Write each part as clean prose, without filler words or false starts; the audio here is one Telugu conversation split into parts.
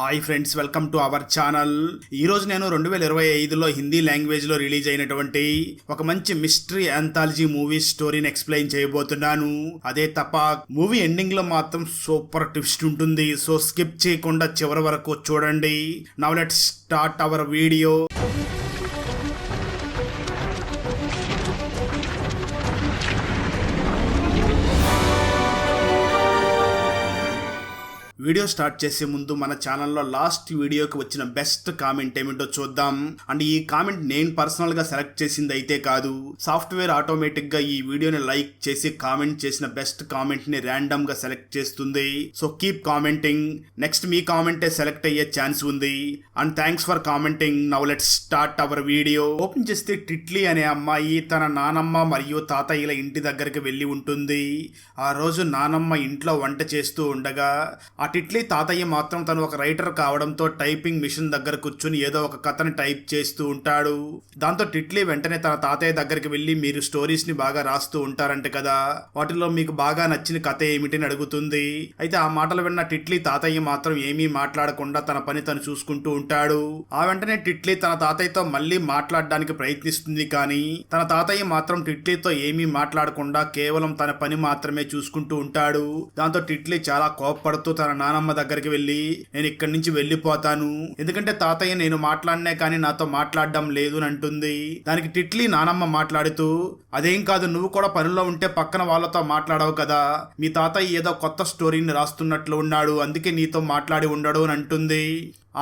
Hi friends, welcome to our channel. ఈరోజు నేను 2025లో హిందీ లాంగ్వేజ్లో రిలీజ్ అయినటువంటి ఒక మంచి మిస్టరీ యాంథాలజీ మూవీ స్టోరీని ఎక్స్ప్లెయిన్ చేయబోతున్నాను. అదే తప్ప మూవీ ఎండింగ్లో మాత్రం సూపర్ ట్విస్ట్ ఉంటుంది. సో స్కిప్ చేయకుండా చివరి వరకు చూడండి. Now let's start our video. Video start చేసే ముందు మన ఛానల్లో లాస్ట్ వీడియోకి వచ్చిన బెస్ట్ కామెంట్ ఏమిటో చూద్దాం. అండ్ ఈ కామెంట్ నేను పర్సనల్గా సెలెక్ట్ చేసింది అయితే కాదు, సాఫ్ట్వేర్ ఆటోమేటిక్గా ఈ వీడియోని లైక్ చేసి కామెంట్ చేసిన బెస్ట్ కామెంట్ని ర్యాండమ్గా సెలెక్ట్ చేస్తుంది. So keep commenting. నెక్స్ట్ మీ కామెంటే సెలెక్ట్ అయ్యే ఛాన్స్ ఉంది. And thanks for commenting. Now let's start our video. Open చేస్తే టిట్లీ అనే అమ్మాయి తన నానమ్మ మరియు తాతయ్యల ఇంటి దగ్గరికి వెళ్ళి ఉంటుంది. ఆ రోజు నానమ్మ ఇంట్లో వంట చేస్తూ ఉండగా ఆ టిట్లీ తాతయ్య మాత్రం తను ఒక రైటర్ కావడంతో టైపింగ్ మిషన్ దగ్గర కూర్చుని ఏదో ఒక కథని టైప్ చేస్తూ ఉంటాడు. దాంతో టిట్లీ వెంటనే తన తాతయ్య దగ్గరికి వెళ్ళి, మీరు స్టోరీస్ ని బాగా రాస్తూ ఉంటారంట కదా, వాటిలో మీకు బాగా నచ్చిన కథ ఏమిటని అడుగుతుంది. అయితే ఆ మాటలు విన్న టిట్లీ తాతయ్య మాత్రం ఏమీ మాట్లాడకుండా తన పని తను చూసుకుంటూ ఉంటాడు. ఆ వెంటనే టిట్లీ తన తాతయ్యతో మళ్ళీ మాట్లాడడానికి ప్రయత్నిస్తుంది, కానీ తన తాతయ్య మాత్రం టిట్లీతో ఏమీ మాట్లాడకుండా కేవలం తన పని మాత్రమే చూసుకుంటూ ఉంటాడు. దాంతో టిట్లీ చాలా కోపపడుతూ తన నానమ్మ దగ్గరికి వెళ్ళి, నేను ఇక్కడి నుంచి వెళ్ళిపోతాను, ఎందుకంటే తాతయ్య నేను మాట్లాడినే కానీ నాతో మాట్లాడడం లేదు అని అంటుంది. దానికి టిట్లీ నానమ్మ మాట్లాడుతూ, అదేం కాదు, నువ్వు కూడా పనిలో ఉంటే పక్కన వాళ్ళతో మాట్లాడవు కదా, మీ తాతయ్య ఏదో కొత్త స్టోరీని రాస్తున్నట్లు ఉన్నాడు, అందుకే నీతో మాట్లాడి ఉండడు అని అంటుంది.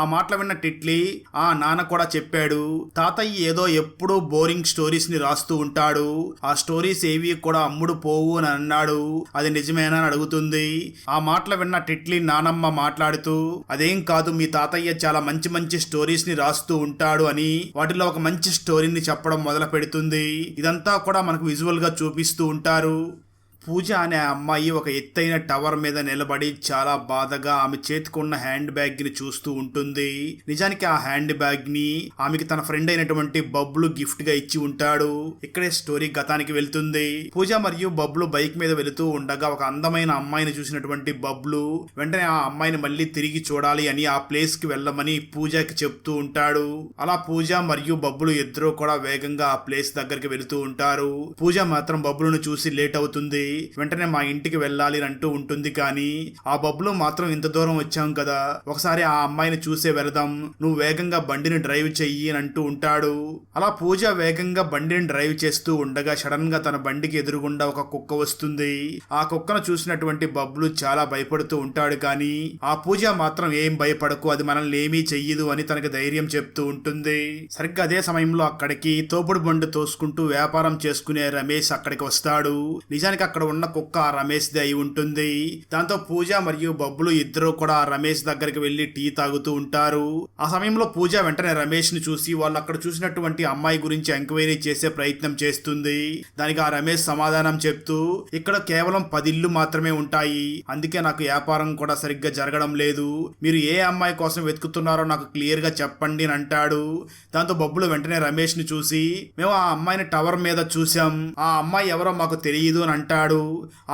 ఆ మాటలు విన్న టిట్లీ, ఆ నాన్న కూడా చెప్పాడు, తాతయ్య ఏదో ఎప్పుడూ బోరింగ్ స్టోరీస్ ని రాస్తూ ఉంటాడు, ఆ స్టోరీస్ ఏవి కూడా అమ్ముడు పోవు అని అన్నాడు, అది నిజమేనా అని అడుగుతుంది. ఆ మాటలు విన్న టిట్లీ నానమ్మ మాట్లాడుతూ, అదేం కాదు, మీ తాతయ్య చాలా మంచి మంచి స్టోరీస్ ని రాస్తూ ఉంటాడు అని వాటిలో ఒక మంచి స్టోరీని చెప్పడం మొదలు పెడుతుంది. ఇదంతా కూడా మనకు విజువల్ గా చూపిస్తూ ఉంటారు. పూజ అనే అమ్మాయి ఒక ఎత్తైన టవర్ మీద నిలబడి చాలా బాధగా ఆమె చేతికున్న హ్యాండ్ బ్యాగ్ ని చూస్తూ ఉంటుంది. నిజానికి ఆ హ్యాండ్ బ్యాగ్ ని ఆమెకి తన ఫ్రెండ్ అయినటువంటి బబ్లు గిఫ్ట్ గా ఇచ్చి ఉంటాడు. ఇక్కడే స్టోరీ గతానికి వెళ్తుంది. పూజ మరియు బబ్లు బైక్ మీద వెళుతూ ఉండగా ఒక అందమైన అమ్మాయిని చూసినటువంటి బబ్లు వెంటనే ఆ అమ్మాయిని మళ్ళీ తిరిగి చూడాలి అని ఆ ప్లేస్ కి వెళ్ళమని పూజకి చెప్తూ ఉంటాడు. అలా పూజ మరియు బబ్లు ఇద్దరూ కూడా వేగంగా ఆ ప్లేస్ దగ్గరికి వెళుతూ ఉంటారు. పూజ మాత్రం బబ్లును చూసి లేట్ అవుతుంది, వెంటనే మా ఇంటికి వెళ్ళాలి అని అంటూ ఉంటుంది. కానీ ఆ బబ్లు మాత్రం ఇంత దూరం వచ్చాం కదా, ఒకసారి ఆ అమ్మాయిని చూసే వెళదాం, నువ్వు వేగంగా బండిని డ్రైవ్ చెయ్యి అని అంటూ ఉంటాడు. అలా పూజ వేగంగా బండిని డ్రైవ్ చేస్తూ ఉండగా సడన్ గా తన బండికి ఎదురుగుండా ఒక కుక్క వస్తుంది. ఆ కుక్కను చూసినటువంటి బబ్లు చాలా భయపడుతూ ఉంటాడు. కానీ ఆ పూజ మాత్రం ఏం భయపడకు, అది మనల్ని ఏమీ చెయ్యదు అని తనకి ధైర్యం చెప్తూ ఉంటుంది. సరిగ్గా అదే సమయంలో అక్కడికి తోపుడు బండి తోసుకుంటూ వ్యాపారం చేసుకునే రమేష్ అక్కడికి వస్తాడు. నిజానికి అక్కడ ఉన్న కుక్క రమేష్ ది అయి ఉంటుంది. దాంతో పూజ మరియు బబ్బులు ఇద్దరు కూడా రమేష్ దగ్గరికి వెళ్లి టీ తాగుతూ ఉంటారు. ఆ సమయంలో పూజ వెంటనే రమేష్ ని చూసి వాళ్ళు అక్కడ చూసినటువంటి అమ్మాయి గురించి ఎంక్వైరీ చేసే ప్రయత్నం చేస్తుంది. దానికి ఆ రమేష్ సమాధానం చెప్తూ, ఇక్కడ కేవలం 10 ఇళ్ళు మాత్రమే ఉంటాయి, అందుకే నాకు వ్యాపారం కూడా సరిగ్గా జరగడం లేదు, మీరు ఏ అమ్మాయి కోసం వెతుకుతున్నారో నాకు క్లియర్ గా చెప్పండి అని అంటాడు. దాంతో బబ్బులు వెంటనే రమేష్ ని చూసి, మేము ఆ అమ్మాయిని టవర్ మీద చూసాం, ఆ అమ్మాయి ఎవరో మాకు తెలియదు అని అంటాడు.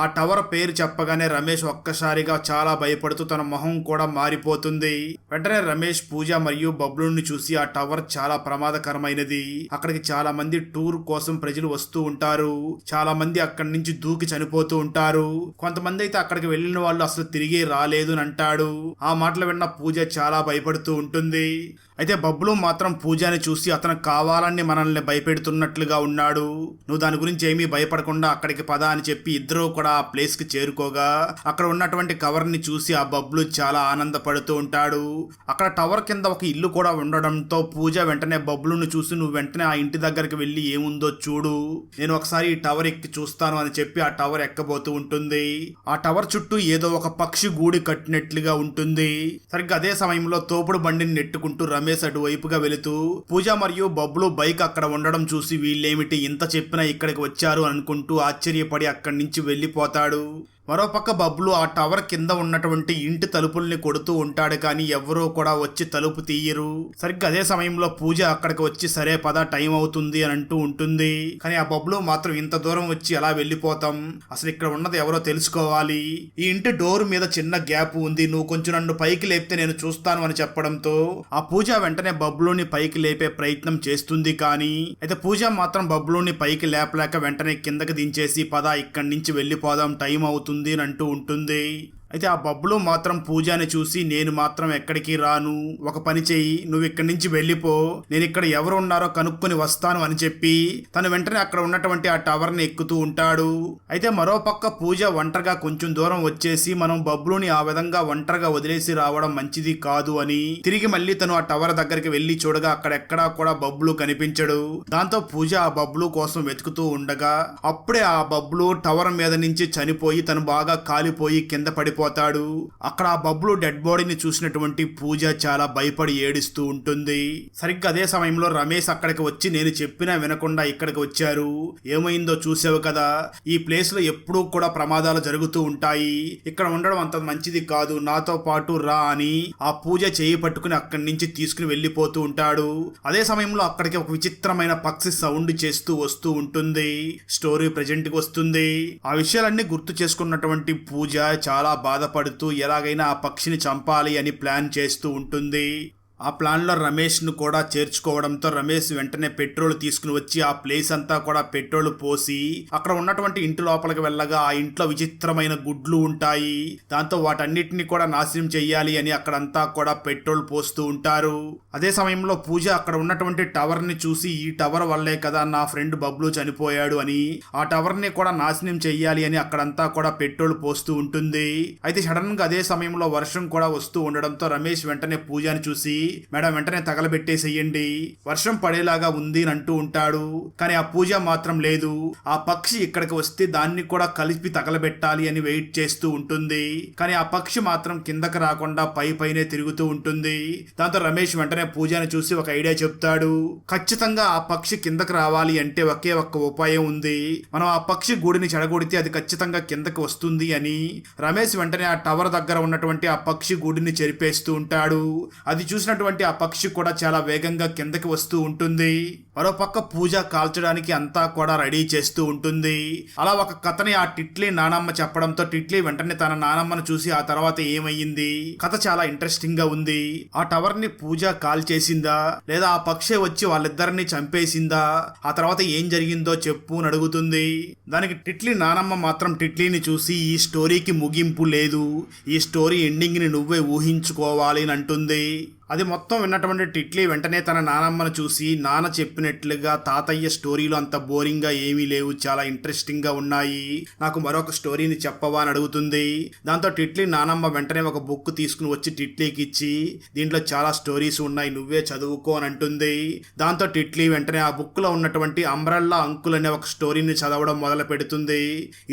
ఆ టవర్ పేరు చెప్పగానే రమేష్ ఒక్కసారిగా చాలా భయపడుతూ తన మొహం కూడా మారిపోతుంది. వెంటనే రమేష్ పూజ మరియు బబ్లుని చూసి, ఆ టవర్ చాలా ప్రమాదకరమైనది, అక్కడికి చాలా మంది టూర్ కోసం ప్రజలు వస్తూ ఉంటారు, చాలా మంది అక్కడి నుంచి దూకి చనిపోతూ ఉంటారు, కొంతమంది అయితే అక్కడికి వెళ్ళిన వాళ్ళు అసలు తిరిగి రాలేదు అని అంటాడు. ఆ మాటలు విన్న పూజ చాలా భయపడుతూ ఉంటుంది. అయితే బబ్లు మాత్రం పూజని చూసి, అతను కావాలని మనల్ని భయపెడుతున్నట్లుగా ఉన్నాడు, నువ్వు దాని గురించి ఏమీ భయపడకుండా అక్కడికి పద అని చెప్పి ఇద్దరూ కూడా ఆ ప్లేస్ కి చేరుకోగా అక్కడ ఉన్నటువంటి కవర్ ని చూసి ఆ బబ్లు చాలా ఆనందపడుతూ ఉంటాడు. అక్కడ టవర్ కింద ఒక ఇల్లు కూడా ఉండడంతో పూజ వెంటనే బబ్లును చూసి, నువ్వు వెంటనే ఆ ఇంటి దగ్గరికి వెళ్ళి ఏముందో చూడు, నేను ఒకసారి ఈ టవర్ ఎక్కి చూస్తాను అని చెప్పి ఆ టవర్ ఎక్కబోతూ ఉంటుంది. ఆ టవర్ చుట్టూ ఏదో ఒక పక్షి గూడి కట్టినట్లుగా ఉంటుంది. సరిగ్గా అదే సమయంలో తోపుడు బండిని నెట్టుకుంటూ రమేష్ అటువైపుగా వెళుతూ పూజ మరియు బబ్లు బైక్ అక్కడ ఉండడం చూసి, వీళ్ళేమిటి ఇంత చెప్పినా ఇక్కడికి వచ్చారు అనుకుంటూ ఆశ్చర్యపడి అక్కడి నుంచి వెళ్ళిపోతాడు. మరోపక్క బబ్లు ఆ టవర్ కింద ఉన్నటువంటి ఇంటి తలుపుల్ని కొడుతూ ఉంటాడు, కానీ ఎవరూ కూడా వచ్చి తలుపు తీయరు. సరిగ్గా అదే సమయంలో పూజ అక్కడికి వచ్చి సరే పద టైం అవుతుంది అని అంటూ ఉంటుంది. కానీ ఆ బబ్లు మాత్రం ఇంత దూరం వచ్చి ఎలా వెళ్ళిపోతాం, అసలు ఇక్కడ ఉన్నది ఎవరో తెలుసుకోవాలి, ఈ ఇంటి డోర్ మీద చిన్న గ్యాప్ ఉంది, నువ్వు కొంచెం నన్ను పైకి లేపితే నేను చూస్తాను అని చెప్పడంతో ఆ పూజ వెంటనే బబ్లుని పైకి లేపే ప్రయత్నం చేస్తుంది. కానీ అయితే పూజ మాత్రం బబ్లుని పైకి లేపలేక వెంటనే కిందకి దించేసి పద ఇక్కడి నుంచి వెళ్ళిపోదాం టైం అవుతుంది అని అంటూ ఉంటుంది. అయితే ఆ బబ్లు మాత్రం పూజని చూసి నేను మాత్రం ఎక్కడికి రాను, ఒక పని చెయ్యి, నువ్వు ఇక్కడి నుంచి వెళ్ళిపో, నేను ఇక్కడ ఎవరు ఉన్నారో కనుక్కొని వస్తాను అని చెప్పి తను వెంటనే అక్కడ ఉన్నటువంటి ఆ టవర్ ని ఎక్కుతూ ఉంటాడు. అయితే మరోపక్క పూజ ఒంటరిగా కొంచెం దూరం వచ్చేసి మనం బబ్లుని ఆ విధంగా ఒంటరిగా వదిలేసి రావడం మంచిది కాదు అని తిరిగి మళ్ళీ తను ఆ టవర్ దగ్గరికి వెళ్లి చూడగా అక్కడెక్కడా కూడా బబ్లు కనిపించడు. దాంతో పూజ ఆ బబ్లు కోసం వెతుకుతూ ఉండగా అప్పుడే ఆ బబ్లు టవర్ మీద నుంచి చనిపోయి తను బాగా కాలిపోయి కింద పడిపోతాడు. అక్కడ ఆ బబ్లు డెడ్ బాడీని చూసినటువంటి పూజ చాలా భయపడి ఏడుస్తూ ఉంటుంది. సరిగ్గా అదే సమయంలో రమేష్ అక్కడికి వచ్చి నేను చెప్పినా వినకుండా ఇక్కడికి వచ్చారు, ఏమైందో చూసావు కదా, ఈ ప్లేస్ లో ఎప్పుడూ కూడా ప్రమాదాలు జరుగుతూ ఉంటాయి, ఇక్కడ ఉండడం అంత మంచిది కాదు, నాతో పాటు రా అని ఆ పూజ చేయి పట్టుకుని అక్కడి నుంచి తీసుకుని వెళ్ళిపోతూ ఉంటాడు. అదే సమయంలో అక్కడికి ఒక విచిత్రమైన పక్షి సౌండ్ చేస్తూ వస్తూ ఉంటుంది. స్టోరీ ప్రెజెంట్ కి వస్తుంది. ఆ విషయాలన్నీ గుర్తు చేసుకున్నటువంటి పూజ చాలా బాధపడుతూ ఎలాగైనా ఆ పక్షిని చంపాలి అని ప్లాన్ చేస్తూ ఉంటుంది. ఆ ప్లాన్లో రమేష్ను కూడా చేర్చుకోవడంతో రమేష్ వెంటనే పెట్రోల్ తీసుకుని వచ్చి ఆ ప్లేస్ అంతా కూడా పెట్రోల్ పోసి అక్కడ ఉన్నటువంటి ఇంటి లోపలికి వెళ్ళగా ఆ ఇంట్లో విచిత్రమైన గుడ్లు ఉంటాయి. దాంతో వాటన్నిటిని కూడా నాశనం చెయ్యాలి అని అక్కడంతా కూడా పెట్రోల్ పోస్తూ ఉంటారు. అదే సమయంలో పూజ అక్కడ ఉన్నటువంటి టవర్ ని చూసి ఈ టవర్ వల్లే కదా నా ఫ్రెండ్ బబ్లు చనిపోయాడు అని ఆ టవర్ ని కూడా నాశనం చెయ్యాలి అని అక్కడంతా కూడా పెట్రోల్ పోస్తూ ఉంటుంది. అయితే సడన్ గా అదే సమయంలో వర్షం కూడా వస్తూ ఉండడంతో రమేష్ వెంటనే పూజని చూసి మేడం వెంటనే తగలబెట్టేసేయండి, వర్షం పడేలాగా ఉంది అని అంటూ ఉంటాడు. కానీ ఆ పూజ మాత్రం లేదు, ఆ పక్షి ఇక్కడికి వస్తే దాన్ని కూడా కలిపి తగలబెట్టాలి అని వెయిట్ చేస్తూ ఉంటుంది. కానీ ఆ పక్షి మాత్రం కిందకి రాకుండా పైనే తిరుగుతూ ఉంటుంది. దాంతో రమేష్ వెంటనే పూజని చూసి ఒక ఐడియా చెప్తాడు. ఖచ్చితంగా ఆ పక్షి కిందకి రావాలి అంటే ఒకే ఒక్క ఉపాయం ఉంది, మనం ఆ పక్షి గూడిని చెడగొడితే అది ఖచ్చితంగా కిందకి వస్తుంది అని రమేష్ వెంటనే ఆ టవర్ దగ్గర ఉన్నటువంటి ఆ పక్షి గూడిని చెరిపేస్తూ ఉంటాడు. అది చూసిన ఆ పక్షి కూడా చాలా వేగంగా కిందకి వస్తూ ఉంటుంది. మరోపక్క పూజ కాల్చడానికి అంతా కూడా రెడీ చేస్తూ ఉంటుంది. అలా ఒక కథని ఆ టిట్లీ నానమ్మ చెప్పడంతో టిట్లీ వెంటనే తన నానమ్మను చూసి ఆ తర్వాత ఏమయ్యింది, కథ చాలా ఇంట్రెస్టింగ్ గా ఉంది, ఆ టవర్ ని పూజ కాల్ చేసిందా లేదా ఆ పక్షి వచ్చి వాళ్ళిద్దరిని చంపేసిందా, ఆ తర్వాత ఏం జరిగిందో చెప్పు అని అడుగుతుంది. దానికి టిట్లీ నానమ్మ మాత్రం టిట్లీని చూసి ఈ స్టోరీకి ముగింపు లేదు, ఈ స్టోరీ ఎండింగ్ ని నువ్వే ఊహించుకోవాలి అని అంటుంది. అది మొత్తం విన్నటువంటి టిట్లీ వెంటనే తన నానమ్మను చూసి నాన్న చెప్పినట్లుగా తాతయ్య స్టోరీలు అంత బోరింగ్ గా ఏమీ లేవు, చాలా ఇంట్రెస్టింగ్ గా ఉన్నాయి, నాకు మరొక స్టోరీని చెప్పవా అని అడుగుతుంది. దాంతో టిట్లీ నానమ్మ వెంటనే ఒక బుక్ తీసుకుని వచ్చి టిట్లీకి ఇచ్చి దీంట్లో చాలా స్టోరీస్ ఉన్నాయి నువ్వే చదువుకో అని అంటుంది. దాంతో టిట్లీ వెంటనే ఆ బుక్ లో ఉన్నటువంటి అంబ్రెల్లా అంకుల్ అనే ఒక స్టోరీని చదవడం మొదలు పెడుతుంది.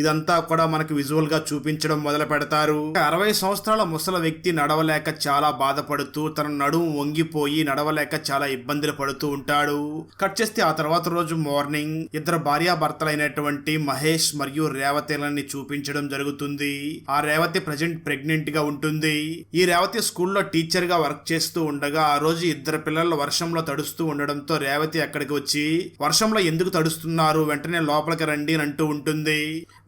ఇదంతా కూడా మనకి విజువల్ గా చూపించడం మొదలు పెడతారు. 60 సంవత్సరాల ముసలి వ్యక్తి నడవలేక చాలా బాధపడుతూ తన నడుము వంగిపోయి నడవలేక చాలా ఇబ్బందులు పడుతూ ఉంటాడు. కట్ చేస్తే ఆ తర్వాత రోజు మార్నింగ్ ఇద్దరు భార్యాభర్తలైనటువంటి మహేష్ మరియు రేవతిలని చూపించడం జరుగుతుంది. ఆ రేవతి ప్రెజెంట్ ప్రెగ్నెంట్ గా ఉంటుంది. ఈ రేవతి స్కూల్లో టీచర్ గా వర్క్ చేస్తూ ఉండగా ఆ రోజు ఇద్దరు పిల్లలు వర్షంలో తడుస్తూ ఉండడంతో రేవతి అక్కడికి వచ్చి వర్షంలో ఎందుకు తడుస్తున్నారు, వెంటనే లోపలికి రండి అని అంటూ ఉంటుంది.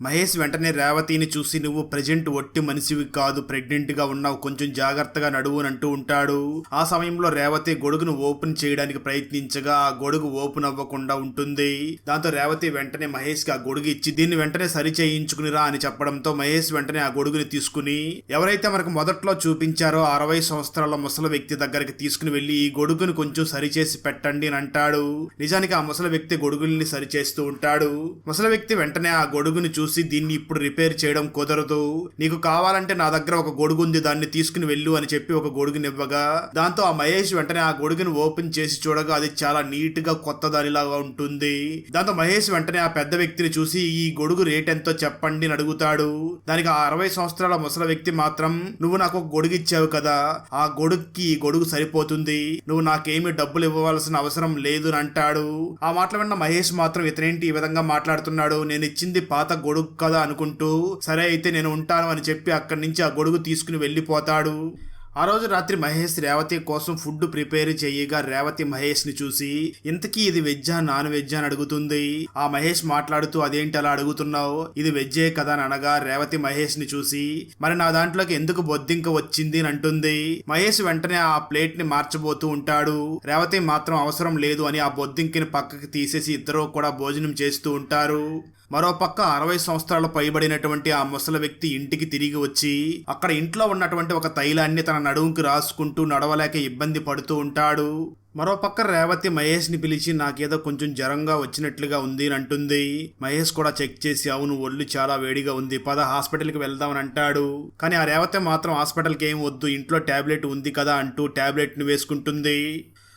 మహేష్ వెంటనే రేవతిని చూసి నువ్వు ప్రెజెంట్ ఒట్టి మనిషివి కాదు, ప్రెగ్నెంట్ గా ఉన్నావు, కొంచెం జాగ్రత్తగా నడువు అని అంటూ ఉంటాడు. ఆ సమయంలో రేవతి గొడుగును ఓపెన్ చేయడానికి ప్రయత్నించగా ఆ గొడుగు ఓపెన్ అవ్వకుండా ఉంటుంది. దాంతో రేవతి వెంటనే మహేష్ కి ఆ గొడుగు ఇచ్చి దీన్ని వెంటనే సరి చేయించుకునిరా అని చెప్పడంతో మహేష్ వెంటనే ఆ గొడుగుని తీసుకుని ఎవరైతే మనకు మొదట్లో చూపించారో 60 సంవత్సరాల ముసలి వ్యక్తి దగ్గరికి తీసుకుని వెళ్లి ఈ గొడుగును కొంచెం సరిచేసి పెట్టండి అని అంటాడు. నిజానికి ఆ ముసలి వ్యక్తి గొడుగుల్ని సరి చేస్తూ ఉంటాడు. ముసలి వ్యక్తి వెంటనే ఆ గొడుగుని చూసి దీన్ని ఇప్పుడు రిపేర్ చేయడం కుదరదు, నీకు కావాలంటే నా దగ్గర ఒక గొడుగు ఉంది దాన్ని తీసుకుని వెళ్ళు అని చెప్పి ఒక గొడుగునివ్వగా దాంతో ఆ మహేష్ వెంటనే ఆ గొడుగుని ఓపెన్ చేసి చూడగా అది చాలా నీట్ గా కొత్త దానిలాగా ఉంటుంది. దాంతో మహేష్ వెంటనే ఆ పెద్ద వ్యక్తిని చూసి ఈ గొడుగు రేట్ ఎంతో చెప్పండి అని అడుగుతాడు. దానికి ఆ 60 సంవత్సరాల ముసలి వ్యక్తి మాత్రం, నువ్వు నాకు ఒక గొడుగు ఇచ్చావు కదా, ఆ గొడుగుకి ఈ గొడుగు సరిపోతుంది, నువ్వు నాకేమీ డబ్బులు ఇవ్వవలసిన అవసరం లేదు అని అంటాడు. ఆ మాటలు విన్న మహేష్ మాత్రం ఇతనేంటి ఈ విధంగా మాట్లాడుతున్నాడు, నేను ఇచ్చింది పాత గొడుగు కదా అనుకుంటూ, సరే అయితే నేను ఉంటాను అని చెప్పి అక్కడి నుంచి ఆ గొడుగు తీసుకుని వెళ్ళిపోతాడు. ఆ రోజు రాత్రి మహేష్ రేవతి కోసం ఫుడ్ ప్రిపేర్ చేయగా రేవతి మహేష్ ని చూసి, ఇంతకీ ఇది వెజ్జా నాన్ వెజ్జా అని అడుగుతుంది. ఆ మహేష్ మాట్లాడుతూ, అదేంటి అలా అడుగుతున్నావు, ఇది వెజ్జే కదా అని అనగా రేవతి మహేష్ ని చూసి, మరి నా దాంట్లోకి ఎందుకు బొద్దింక వచ్చింది అని అంటుంది. మహేష్ వెంటనే ఆ ప్లేట్ ని మార్చబోతూ ఉంటాడు. రేవతి మాత్రం అవసరం లేదు అని ఆ బొద్దింకిని పక్కకి తీసేసి ఇద్దరూ కూడా భోజనం చేస్తూ ఉంటారు. మరోపక్క 60 సంవత్సరాలు పైబడినటువంటి ఆ ముసలి వ్యక్తి ఇంటికి తిరిగి వచ్చి అక్కడ ఇంట్లో ఉన్నటువంటి ఒక తైలాన్ని తన నడుముకి రాసుకుంటూ నడవలేక ఇబ్బంది పడుతూ ఉంటాడు. మరోపక్క రేవతి మహేష్ ని పిలిచి, నాకేదో కొంచెం జ్వరంగా వచ్చినట్లుగా ఉంది అని అంటుంది. మహేష్ కూడా చెక్ చేసి, అవును ఒళ్ళు చాలా వేడిగా ఉంది, పద హాస్పిటల్కి వెళ్దామని అంటాడు. కానీ ఆ రేవతి మాత్రం హాస్పిటల్కి ఏం వద్దు, ఇంట్లో టాబ్లెట్ ఉంది కదా అంటూ టాబ్లెట్ ని వేసుకుంటుంది.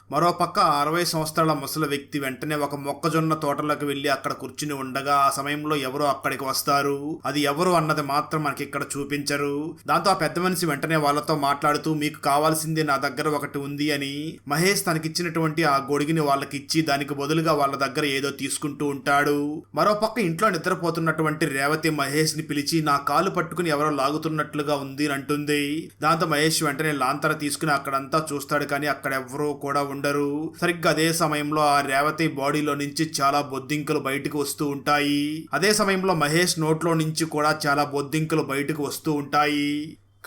మరోపక్క 60 సంవత్సరాల ముసలి వ్యక్తి వెంటనే ఒక మొక్కజొన్న తోటలోకి వెళ్లి అక్కడ కూర్చుని ఉండగా ఆ సమయంలో ఎవరో అక్కడికి వస్తారు. అది ఎవరు అన్నది మాత్రం మనకి ఇక్కడ చూపించరు. దాంతో ఆ పెద్ద మనిషి వెంటనే వాళ్ళతో మాట్లాడుతూ, మీకు కావాల్సింది నా దగ్గర ఒకటి ఉంది అని మహేష్ తనకిచ్చినటువంటి ఆ గొడుగుని వాళ్ళకి ఇచ్చి దానికి బదులుగా వాళ్ళ దగ్గర ఏదో తీసుకుంటూ ఉంటాడు. మరోపక్క ఇంట్లో నిద్రపోతున్నటువంటి రేవతి మహేష్ ని పిలిచి, నా కాలు పట్టుకుని ఎవరో లాగుతున్నట్లుగా ఉంది అని అంటుంది. దాంతో మహేష్ వెంటనే లాంతర తీసుకుని అక్కడంతా చూస్తాడు, కానీ అక్కడ ఎవరో కూడా ఉండరు. సరిగ్గా అదే సమయంలో ఆ రేవతి బాడీలో నుంచి చాలా బొద్దింకలు బయటకు వస్తూ ఉంటాయి. అదే సమయంలో మహేష్ నోట్లో నుంచి కూడా చాలా బొద్దింకలు బయటకు వస్తూ ఉంటాయి.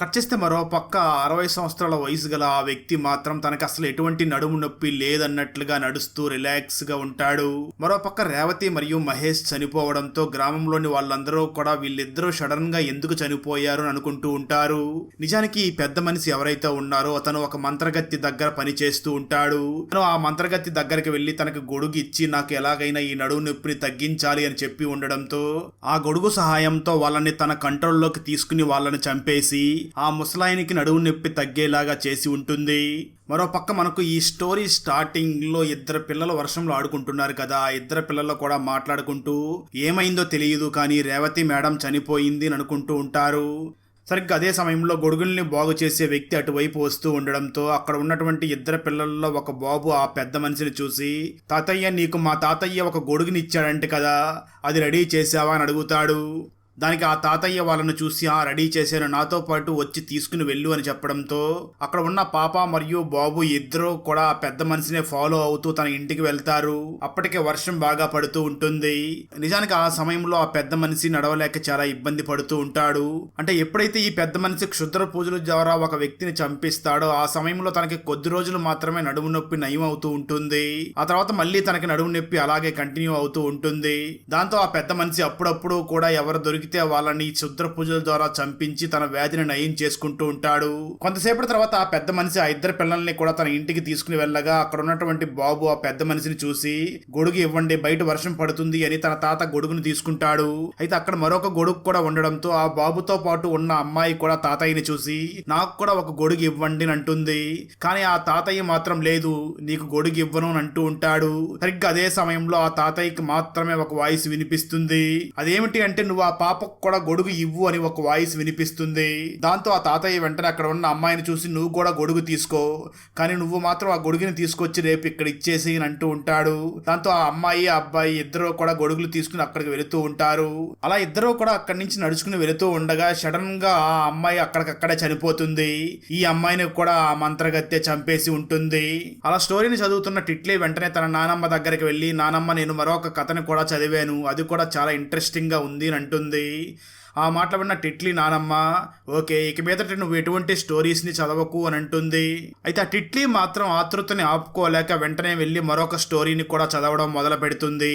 కట్ చేస్తే మరో పక్క 60 సంవత్సరాల వయసు గల ఆ వ్యక్తి మాత్రం తనకు అసలు ఎటువంటి నడుము నొప్పి లేదన్నట్లుగా నడుస్తూ రిలాక్స్ గా ఉంటాడు. మరో పక్క రేవతి మరియు మహేష్ చనిపోవడంతో గ్రామంలోని వాళ్ళందరూ కూడా వీళ్ళిద్దరూ సడన్ గా ఎందుకు చనిపోయారు అని అనుకుంటూ ఉంటారు. నిజానికి ఈ పెద్ద మనిషి ఎవరైతే ఉన్నారో అతను ఒక మంత్రగత్తి దగ్గర పని చేస్తూ ఉంటాడు. తను ఆ మంత్రగత్తి దగ్గరికి వెళ్లి తనకు గొడుగు ఇచ్చి నాకు ఎలాగైనా ఈ నడుము నొప్పిని తగ్గించాలి అని చెప్పి ఉండడంతో ఆ గొడుగు సహాయంతో వాళ్ళని తన కంట్రోల్లోకి తీసుకుని వాళ్ళని చంపేసి ఆ ముసలాయనికి నడుము నొప్పి తగ్గేలాగా చేసి ఉంటుంది. మరోపక్క మనకు ఈ స్టోరీ స్టార్టింగ్ లో ఇద్దరు పిల్లలు వర్షంలో ఆడుకుంటున్నారు కదా, ఆ ఇద్దరు పిల్లలు కూడా మాట్లాడుకుంటూ ఏమైందో తెలియదు కానీ రేవతి మేడం చనిపోయింది అని అనుకుంటూ ఉంటారు. సరిగ్గా అదే సమయంలో గొడుగుల్ని బాగు చేసే వ్యక్తి అటువైపు వస్తూ ఉండడంతో అక్కడ ఉన్నటువంటి ఇద్దరు పిల్లల్లో ఒక బాబు ఆ పెద్ద మనిషిని చూసి, తాతయ్య నీకు మా తాతయ్య ఒక గొడుగునిచ్చాడంటే కదా, అది రెడీ చేసావా అని అడుగుతాడు. దానికి ఆ తాతయ్య వాళ్ళను చూసి, రెడీ చేశాను, నాతో పాటు వచ్చి తీసుకుని వెళ్ళు అని చెప్పడంతో అక్కడ ఉన్న పాప మరియు బాబు ఇద్దరు కూడా పెద్ద మనిషినే ఫాలో అవుతూ తన ఇంటికి వెళ్తారు. అప్పటికే వర్షం బాగా పడుతూ ఉంటుంది. నిజానికి ఆ సమయంలో ఆ పెద్ద మనిషి నడవలేక చాలా ఇబ్బంది పడుతూ ఉంటాడు. అంటే ఎప్పుడైతే ఈ పెద్ద మనిషి క్షుద్ర పూజల ద్వారా ఒక వ్యక్తిని చంపిస్తాడో ఆ సమయంలో తనకి కొద్ది రోజులు మాత్రమే నడుము నొప్పి నయం అవుతూ ఉంటుంది. ఆ తర్వాత మళ్ళీ తనకి నడుము నొప్పి అలాగే కంటిన్యూ అవుతూ ఉంటుంది. దాంతో ఆ పెద్ద మనిషి అప్పుడప్పుడు కూడా ఎవరు దొరికితే వాళ్ళని క్షుద్ర పూజల ద్వారా చంపించి తన వ్యాధిని నయం చేసుకుంటూ ఉంటాడు. కొంతసేపటి తర్వాత ఆ పెద్ద మనిషి ఆ ఇద్దరు పిల్లల్ని కూడా తన ఇంటికి తీసుకుని వెళ్ళగా అక్కడ ఉన్నటువంటి బాబు ఆ పెద్ద మనిషిని చూసి, గొడుగు ఇవ్వండి, బయట వర్షం పడుతుంది అని తన తాత గొడుగును తీసుకుంటాడు. అయితే అక్కడ మరొక గొడుగు కూడా ఉండడంతో ఆ బాబుతో పాటు ఉన్న అమ్మాయి కూడా తాతయ్యని చూసి, నాకు కూడా ఒక గొడుగు ఇవ్వండి అని అంటుంది. కానీ ఆ తాతయ్య మాత్రం లేదు, నీకు గొడుగు ఇవ్వను అని అంటూ ఉంటాడు. సరిగ్గా అదే సమయంలో ఆ తాతయ్యకి మాత్రమే ఒక వాయిస్ వినిపిస్తుంది. అదేమిటి అంటే, నువ్వు ఆ పాపకు కూడా గొడుగు ఇవ్వు అని ఒక వాయిస్ వినిపిస్తుంది. దాంతో ఆ తాతయ్య వెంటనే అక్కడ ఉన్న అమ్మాయిని చూసి, నువ్వు కూడా గొడుగు తీసుకో, కానీ నువ్వు మాత్రం ఆ గొడుగుని తీసుకొచ్చి రేపు ఇక్కడ ఇచ్చేసి అని అంటూ ఉంటాడు. దాంతో ఆ అమ్మాయి ఆ అబ్బాయి ఇద్దరు కూడా గొడుగులు తీసుకుని అక్కడికి వెళుతూ ఉంటారు. అలా ఇద్దరు కూడా అక్కడి నుంచి నడుచుకుని వెళుతూ ఉండగా సడన్ గా ఆ అమ్మాయి అక్కడికక్కడే చనిపోతుంది. ఈ అమ్మాయిని కూడా ఆ మంత్రగత్తె చంపేసి ఉంటుంది. అలా స్టోరీని చదువుతున్న టిట్లీ వెంటనే తన నానమ్మ దగ్గరికి వెళ్ళి, నానమ్మ నేను మరొక కథని కూడా చదివాను, అది కూడా చాలా ఇంట్రెస్టింగ్ గా ఉంది అని అంటుంది. ఆ మాటలు విన్న టిట్లీ నానమ్మ, ఓకే ఇక మీదట నువ్వు ఎటువంటి స్టోరీస్ని చదవకు అని అంటుంది. అయితే ఆ టిట్లీ మాత్రం ఆతృతని ఆపుకోలేక వెంటనే వెళ్ళి మరొక స్టోరీని కూడా చదవడం మొదలు పెడుతుంది.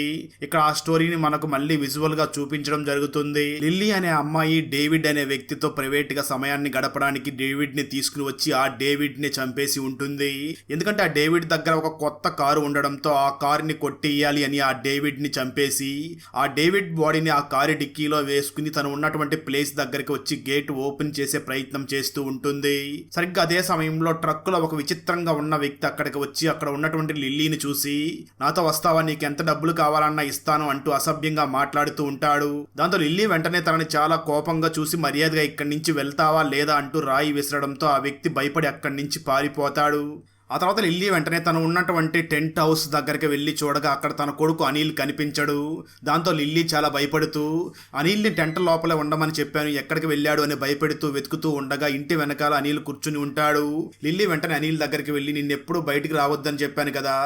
ఇక్కడ ఆ స్టోరీని మనకు మళ్ళీ విజువల్ గా చూపించడం జరుగుతుంది. లిల్లీ అనే అమ్మాయి డేవిడ్ అనే వ్యక్తితో ప్రైవేట్ గా సమయాన్ని గడపడానికి డేవిడ్ ని తీసుకుని వచ్చి ఆ డేవిడ్ ని చంపేసి ఉంటుంది. ఎందుకంటే ఆ డేవిడ్ దగ్గర ఒక కొత్త కారు ఉండడంతో ఆ కారుని కొట్టేయాలి అని ఆ డేవిడ్ ని చంపేసి ఆ డేవిడ్ బాడీని ఆ కారు డిక్కీలో వేసుకుని తను ఉన్న ఉన్నటువంటి ప్లేస్ దగ్గరికి వచ్చి గేట్ ఓపెన్ చేసే ప్రయత్నం చేస్తూ ఉంటుంది. సరిగ్గా అదే సమయంలో ట్రక్కులో ఒక విచిత్రంగా ఉన్న వ్యక్తి అక్కడికి వచ్చి అక్కడ ఉన్నటువంటి లిల్లీని చూసి నాతో వస్తావా, నీకు ఎంత డబ్బులు కావాలన్నా ఇస్తాను అంటూ అసభ్యంగా మాట్లాడుతూ ఉంటాడు. దాంతో లిల్లీ వెంటనే తనని చాలా కోపంగా చూసి మర్యాదగా ఇక్కడి నుంచి వెళ్తావా లేదా అంటూ రాయి విసరడంతో ఆ వ్యక్తి భయపడి అక్కడి నుంచి పారిపోతాడు. ఆ తర్వాత లిల్లీ వెంటనే తను ఉన్నటువంటి టెంట్ హౌస్ దగ్గరికి వెళ్ళి చూడగా అక్కడ తన కొడుకు అనిల్ కనిపించడు. దాంతో లిల్లీ చాలా భయపడుతూ అనిల్ని టెంట్ లోపలే ఉండమని చెప్పాను, ఎక్కడికి వెళ్ళాడు అని భయపెడుతూ వెతుకుతూ ఉండగా ఇంటి వెనకాల అనిల్ కూర్చుని ఉంటాడు. లిల్లీ వెంటనే అనిల్ దగ్గరికి వెళ్ళి నిన్నెప్పుడు బయటికి రావద్దని చెప్పాను కదా,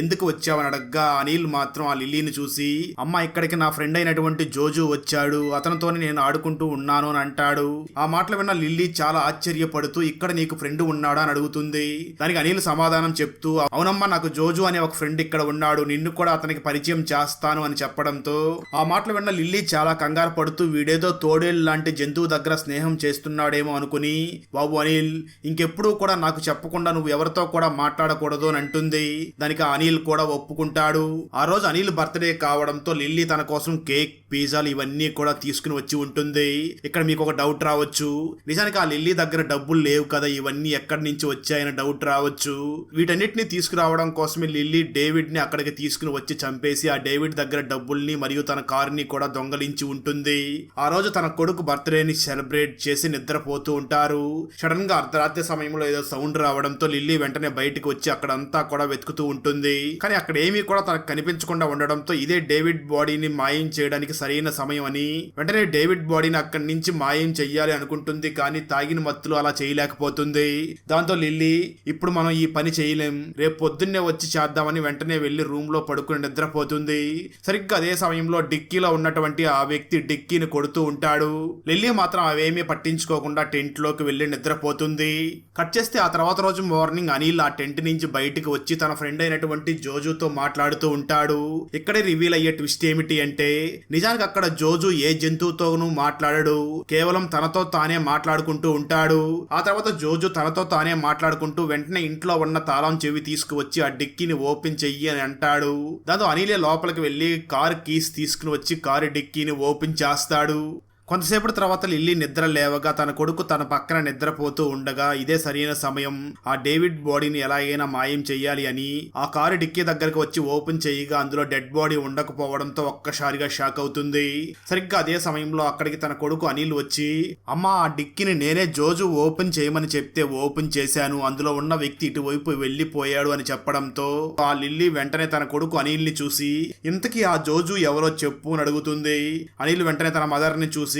ఎందుకు వచ్చావని అడగ్గా అనిల్ మాత్రం ఆ లిల్లీని చూసి అమ్మ ఇక్కడికి నా ఫ్రెండ్ అయినటువంటి జోజు వచ్చాడు, అతనితోనే నేను ఆడుకుంటూ ఉన్నాను అని అంటాడు. ఆ మాటలు విన్న లిల్లీ చాలా ఆశ్చర్యపడుతూ ఇక్కడ నీకు ఫ్రెండ్ ఉన్నాడా అని అడుగుతుంది. దానికి అనిల్ సమాధానం చెప్తూ అవునమ్మా, నాకు జోజు అనే ఒక ఫ్రెండ్ ఇక్కడ ఉన్నాడు, నిన్ను కూడా అతనికి పరిచయం చేస్తాను అని చెప్పడంతో ఆ మాటలు విన్న లిల్లీ చాలా కంగారు పడుతూ వీడేదో తోడేళ్ళు లాంటి జంతువు దగ్గర స్నేహం చేస్తున్నాడేమో అనుకుని బాబు అనిల్ ఇంకెప్పుడు కూడా నాకు చెప్పకుండా నువ్వు ఎవరితో కూడా మాట్లాడకూడదు అని అంటుంది. దానికి అనిల్ కూడా ఒప్పుకుంటాడు. ఆ రోజు అనిల్ బర్త్డే కావడంతో లిల్లీ తన కోసం కేక్, పిజ్జాలు ఇవన్నీ కూడా తీసుకుని వచ్చి ఉంటుంది. ఇక్కడ మీకు ఒక డౌట్ రావచ్చు, నిజానికి ఆ లిల్లీ దగ్గర డబ్బులు లేవు కదా, ఇవన్నీ ఎక్కడి నుంచి వచ్చాయని డౌట్ రావచ్చు. వీటన్నిటిని తీసుకురావడం కోసమే లిల్లీ డేవిడ్ ని అక్కడికి తీసుకుని వచ్చి చంపేసి ఆ డేవిడ్ దగ్గర డబ్బుల్ని మరియు తన కారుని కూడా దొంగలించి ఉంటుంది. ఆ రోజు తన కొడుకు బర్త్డేని సెలబ్రేట్ చేసి నిద్రపోతూ ఉంటారు. సడన్ గా అర్ధరాత్రి సమయంలో ఏదో సౌండ్ రావడంతో లిల్లీ వెంటనే బయటకు వచ్చి అక్కడంతా కూడా వెతుకుతూ ఉంటుంది. కానీ అక్కడ ఏమీ కూడా తనకు కనిపించకుండా ఉండడంతో ఇదే డేవిడ్ బాడీని మాయం చేయడానికి సరైన సమయం అని వెంటనే డేవిడ్ బాడీని అక్కడి నుంచి మాయం చెయ్యాలి అనుకుంటుంది. కానీ తాగిన మత్తులో అలా చేయలేకపోతుంది. దాంతో లిల్లీ ఇప్పుడు మనం ఈ పని చేయలేం, రేపు పొద్దున్నే వచ్చి చేద్దామని వెంటనే వెళ్లి రూమ్ లో పడుకుని నిద్రపోతుంది. సరిగ్గా అదే సమయంలో డిక్కీలో ఉన్నటువంటి ఆ వ్యక్తి డిక్కీని కొడుతూ ఉంటాడు. లిల్లీ మాత్రం అవేమీ పట్టించుకోకుండా టెంట్ లోకి వెళ్లి నిద్రపోతుంది. కట్ చేస్తే ఆ తర్వాత రోజు మార్నింగ్ అనిల్ ఆ టెంట్ నుంచి బయటికి వచ్చి తన ఫ్రెండ్ అయినటువంటి జోజుతో మాట్లాడుతూ ఉంటాడు. ఇక్కడే రివీల్ అయ్యే ట్విస్ట్ ఏమిటి అంటే నిజానికి అక్కడ జోజు ఏ జంతువుతోనూ మాట్లాడడు, కేవలం తనతో తానే మాట్లాడుకుంటూ ఉంటాడు. ఆ తర్వాత జోజు తనతో తానే మాట్లాడుకుంటూ వెంటనే ఇంట్లో ఉన్న తాళం చెవి తీసుకువచ్చి ఆ డిక్కీని ఓపెన్ చెయ్యి అని అంటాడు. దాంతో అనిలే లోపలికి వెళ్లి కారు కీస్ తీసుకుని వచ్చి కారు డిక్కీని ఓపెన్ చేస్తాడు. కొంతసేపటి తర్వాత లిల్లీ నిద్ర లేవగా తన కొడుకు తన పక్కన నిద్రపోతూ ఉండగా ఇదే సరైన సమయం, ఆ డేవిడ్ బాడీని ఎలాగైనా మాయం చెయ్యాలి అని ఆ కారు డిక్కీ దగ్గరకు వచ్చి ఓపెన్ చేయగా అందులో డెడ్ బాడీ ఉండకపోవడంతో ఒక్కసారిగా షాక్ అవుతుంది. సరిగ్గా అదే సమయంలో అక్కడికి తన కొడుకు అనిల్ వచ్చి అమ్మా, ఆ డిక్కీని నేనే జోజు ఓపెన్ చేయమని చెప్తే ఓపెన్ చేశాను, అందులో ఉన్న వ్యక్తి ఇటువైపు వెళ్లిపోయాడు అని చెప్పడంతో ఆ లిల్లీ వెంటనే తన కొడుకు అనిల్ ని చూసి ఇంతకీ ఆ జోజు ఎవరో చెప్పు అని అడుగుతుంది. అనిల్ వెంటనే తన మదర్ ని చూసి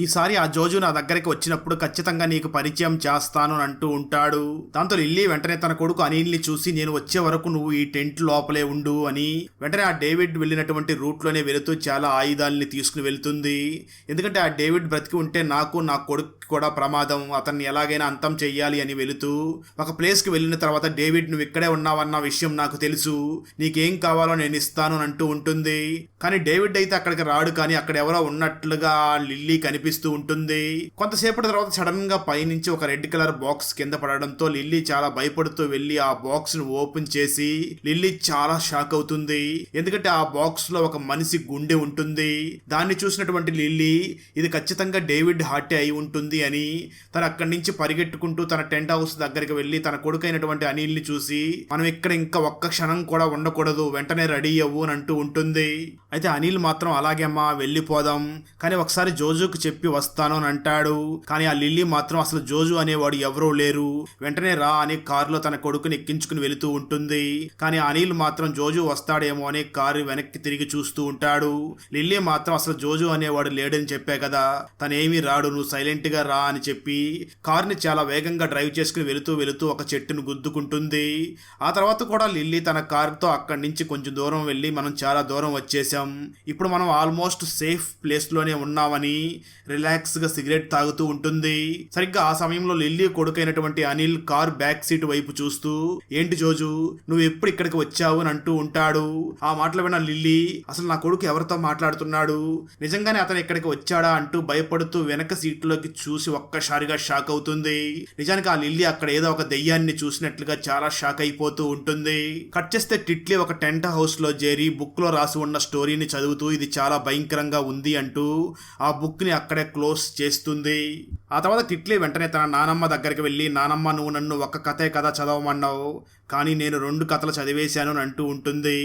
ఈసారి ఆ జోజు నా దగ్గరికి వచ్చినప్పుడు ఖచ్చితంగా నీకు పరిచయం చేస్తాను అని అంటూ ఉంటాడు. దాంతో లిల్లీ వెంటనే తన కొడుకు అనిల్ ని చూసి నేను వచ్చే వరకు నువ్వు ఈ టెంట్ లోపలే ఉండు అని వెంటనే ఆ డేవిడ్ వెళ్ళినటువంటి రూట్ లోనే వెళుతూ చాలా ఆయుధాలని తీసుకుని వెళ్తుంది. ఎందుకంటే ఆ డేవిడ్ బ్రతికి ఉంటే నాకు నా కొడుకు కూడా ప్రమాదం, అతన్ని ఎలాగైనా అంతం చెయ్యాలి అని వెళుతూ ఒక ప్లేస్ కి వెళ్ళిన తర్వాత డేవిడ్ నువ్వు ఇక్కడే ఉన్నావన్న విషయం నాకు తెలుసు, నీకేం కావాలో నేను ఇస్తాను అని అంటూ ఉంటుంది. కానీ డేవిడ్ అయితే అక్కడికి రాడు, కానీ అక్కడ ఎవరో ఉన్నట్లుగా లిల్లీ కనిపిస్తూ ఉంటుంది. కొంతసేపటి తర్వాత సడన్ గా పైనుంచి ఒక రెడ్ కలర్ బాక్స్ కింద పడడంతో లిల్లీ చాలా భయపడుతూ వెళ్లి ఆ బాక్స్ ను ఓపెన్ చేసి లిల్లీ చాలా షాక్ అవుతుంది. ఎందుకంటే ఆ బాక్స్ లో ఒక మనిషి గుండె ఉంటుంది. దాన్ని చూసినటువంటి లిల్లీ ఇది ఖచ్చితంగా డేవిడ్ హార్టే అయి ఉంటుంది అని తను అక్కడి నుంచి పరిగెట్టుకుంటూ తన టెంట్ హౌస్ దగ్గరికి వెళ్లి తన కొడుకైనటువంటి అనిల్ ని చూసి మనం ఇక్కడ ఇంకా ఒక్క క్షణం కూడా ఉండకూడదు, వెంటనే రెడీ అవ్వు అని అంటూ ఉంటుంది. అయితే అనిల్ మాత్రం అలాగే అమ్మా వెళ్ళిపోదాం, కానీ ఒకసారి జోజుకు చెప్పి వస్తాను అని అంటాడు. కానీ ఆ లిల్లీ మాత్రం అసలు జోజు అనేవాడు ఎవరూ లేరు, వెంటనే రా అని కారులో తన కొడుకుని ఎక్కించుకుని వెళుతూ ఉంటుంది. కానీ అనిల్ మాత్రం జోజు వస్తాడేమో అని కారు వెనక్కి తిరిగి చూస్తూ ఉంటాడు. లిల్లీ మాత్రం అసలు జోజు అనేవాడు లేడని చెప్పే కదా, తనేమీ రాడు, నువ్వు సైలెంట్ గా రా అని చెప్పి కారుని చాలా వేగంగా డ్రైవ్ చేసుకుని వెళుతూ ఒక చెట్టును గుద్దుకుంటుంది. ఆ తర్వాత కూడా లిల్లీ తన కారుతో అక్కడి నుంచి కొంచెం దూరం వెళ్ళి మనం చాలా దూరం వచ్చేసాం, ఇప్పుడు మనం ఆల్మోస్ట్ సేఫ్ ప్లేస్ లోనే ఉన్నామని రిలాక్స్ గా సిగరెట్ తాగుతూ ఉంటుంది. సరిగ్గా ఆ సమయంలో లిల్లీ కొడుకైనటువంటి అనిల్ కార్ బ్యాక్ సీట్ వైపు చూస్తూ ఏంటి జోజు నువ్వు ఎప్పుడు ఇక్కడికి వచ్చావు అని అంటూ ఉంటాడు. ఆ మాటలు విన్న లిల్లీ అసలు నా కొడుకు ఎవరితో మాట్లాడుతున్నాడు, నిజంగానే అతను ఇక్కడికి వచ్చాడా అంటూ భయపడుతూ వెనక సీట్లోకి చూసి ఒక్కసారిగా షాక్ అవుతుంది. నిజానికి ఆ లిల్లీ అక్కడ ఏదో ఒక దెయ్యాన్ని చూసినట్లుగా చాలా షాక్ అయిపోతూ ఉంటుంది. కట్ చేస్తే టిట్లీ ఒక టెంట్ హౌస్ లో చేరి బుక్ లో రాసి ఉన్న స్టోరీని చదువుతూ ఇది చాలా భయంకరంగా ఉంది అంటూ ఆ బుక్ ని అక్కడే క్లోజ్ చేస్తుంది. ఆ తర్వాత టిట్లీ వెంటనే తన నానమ్మ దగ్గరికి వెళ్ళి, నానమ్మ నువ్వు నన్ను ఒక్క కథే కదా చదవమన్నావు, కానీ నేను 2 కథలు చదివేశాను అని అంటూ ఉంటుంది.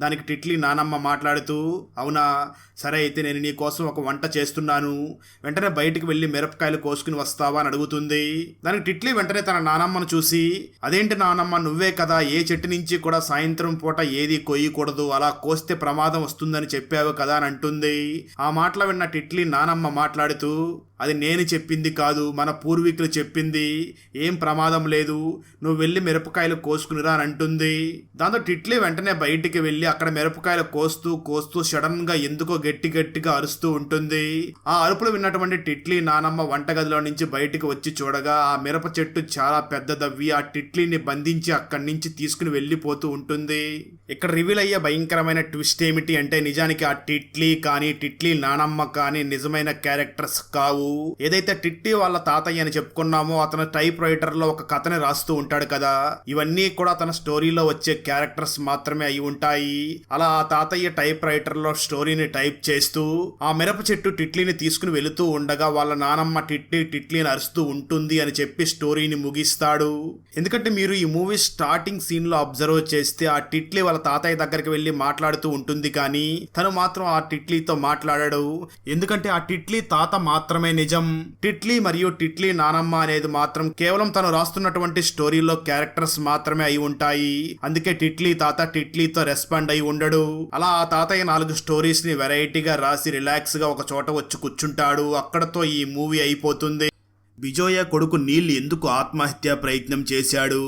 దానికి టిట్లీ నానమ్మ మాట్లాడుతూ, అవునా, సరే అయితే నేను నీ కోసం ఒక వంట చేస్తున్నాను, వెంటనే బయటికి వెళ్ళి మిరపకాయలు కోసుకుని వస్తావా అని అడుగుతుంది. దానికి టిట్లీ వెంటనే తన నానమ్మను చూసి, అదేంటి నానమ్మ, నువ్వే కదా ఏ చెట్టు నుంచి కూడా సాయంత్రం పూట ఏది కొయ్యకూడదు, అలా కోస్తే ప్రమాదం వస్తుందని చెప్పావు కదా అని అంటుంది. ఆ మాటలు విన్న టిట్లీ నానమ్మ మాట్లాడుతూ, అది నేను చెప్పింది కాదు, మన పూర్వీకులు చెప్పింది, ఏం ప్రమాదం లేదు, నువ్వు వెళ్ళి మిరపకాయలు కోసుకునిరా అని అంటుంది. దాంతో టిట్లీ వెంటనే బయటికి వెళ్ళి అక్కడ మిరపకాయలు కోస్తూ సడన్ గా ఎందుకో గట్టిగా అరుస్తూ ఉంటుంది. ఆ అరుపులు విన్నటువంటి టిట్లీ నానమ్మ వంటగదిలో నుంచి బయటికి వచ్చి చూడగా ఆ మిరప చెట్టు చాలా పెద్దదవ్వి ఆ టిట్లీని బంధించి అక్కడి నుంచి తీసుకుని వెళ్ళిపోతూ ఉంటుంది. ఇక్కడ రివీల్ అయ్యే భయంకరమైన ట్విస్ట్ ఏమిటి అంటే, నిజానికి ఆ టిట్లీ కానీ టిట్లీ నానమ్మ కానీ నిజమైన క్యారెక్టర్స్ కావు. ఏదైతే టిట్లీ వాళ్ళ తాతయ్య అని చెప్పుకున్నామో అతను టైప్ రైటర్ లో ఒక కథని రాస్తూ ఉంటాడు కదా, ఇవన్నీ కూడా తన స్టోరీలో వచ్చే క్యారెక్టర్స్ మాత్రమే అయి ఉంటాయి. అలా ఆ తాతయ్య టైప్ రైటర్ లో స్టోరీని టైప్ చేస్తూ ఆ మిరప చెట్టు టిట్లీని తీసుకుని వెళుతూ ఉండగా వాళ్ళ నానమ్మ టిట్లీని అరుస్తూ ఉంటుంది అని చెప్పి స్టోరీని ముగిస్తాడు. ఎందుకంటే మీరు ఈ మూవీ స్టార్టింగ్ సీన్ లో అబ్జర్వ్ చేస్తే ఆ టిట్లీ వాళ్ళ తాతయ్య దగ్గరికి వెళ్ళి మాట్లాడుతూ ఉంటుంది, కానీ తను మాత్రం ఆ టిట్లీతో మాట్లాడాడు. ఎందుకంటే ఆ టిట్లీ తాత మాత్రమే నిజం. టిట్లీ మరియు టిట్లీ నానమ్మ అనేది మాత్రం కేవలం తను రాస్తున్నటువంటి స్టోరీలో క్యారెక్టర్స్ మాత్రమే అయి ఉంటాయి. అందుకే టిట్లీ తాత టిట్లీతో రెస్పాండ్ అయి ఉండడు. అలా ఆ తాతయ్య 4 స్టోరీస్ ని వెరైటీగా రాసి రిలాక్స్ గా ఒక చోట వచ్చి కూర్చుంటాడు. అక్కడతో ఈ మూవీ అయిపోతుంది. బిజోయ కొడుకు నీల్ ఎందుకు ఆత్మహత్య ప్రయత్నం చేశాడు?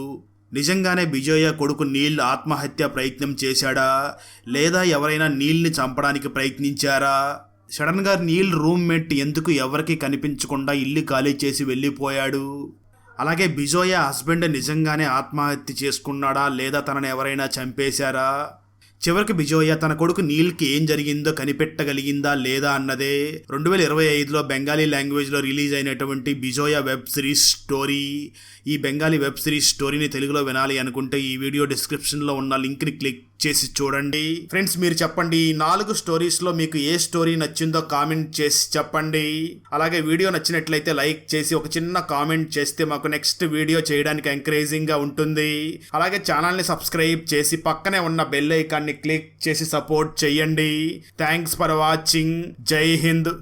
నిజంగానే బిజోయ కొడుకు నీల్ ఆత్మహత్య ప్రయత్నం చేశాడా, లేదా ఎవరైనా నీల్ని చంపడానికి ప్రయత్నించారా? సడన్ గా నీల్ రూమ్మేట్ ఎందుకు ఎవరికి కనిపించకుండా ఇల్లు ఖాళీ చేసి వెళ్ళిపోయాడు? అలాగే బిజోయ హస్బెండ్ నిజంగానే ఆత్మహత్య చేసుకున్నాడా, లేదా తనని ఎవరైనా చంపేశారా? చివరికి బిజోయ తన కొడుకు నీల్కి ఏం జరిగిందో కనిపెట్టగలిగిందా లేదా అన్నదే 2025లో బెంగాలీ లాంగ్వేజ్లో రిలీజ్ అయినటువంటి బిజోయ వెబ్ సిరీస్ స్టోరీ. ఈ బెంగాలీ వెబ్ సిరీస్ స్టోరీని తెలుగులో వినాలి అనుకుంటే ఈ వీడియో డిస్క్రిప్షన్లో ఉన్న లింక్ని క్లిక్ చేసి చూడండి. ఫ్రెండ్స్, మీరు చెప్పండి, ఈ 4 స్టోరీస్లో మీకు ఏ స్టోరీ నచ్చిందో కామెంట్ చేసి చెప్పండి. అలాగే వీడియో నచ్చినట్లయితే లైక్ చేసి ఒక చిన్న కామెంట్ చేస్తే మాకు నెక్స్ట్ వీడియో చేయడానికి ఎంకరేజింగ్గా ఉంటుంది. అలాగే ఛానల్ని సబ్స్క్రైబ్ చేసి పక్కనే ఉన్న బెల్ ఐకాన్ని క్లిక్ చేసి సపోర్ట్ చేయండి. Thanks for watching. జై హింద్.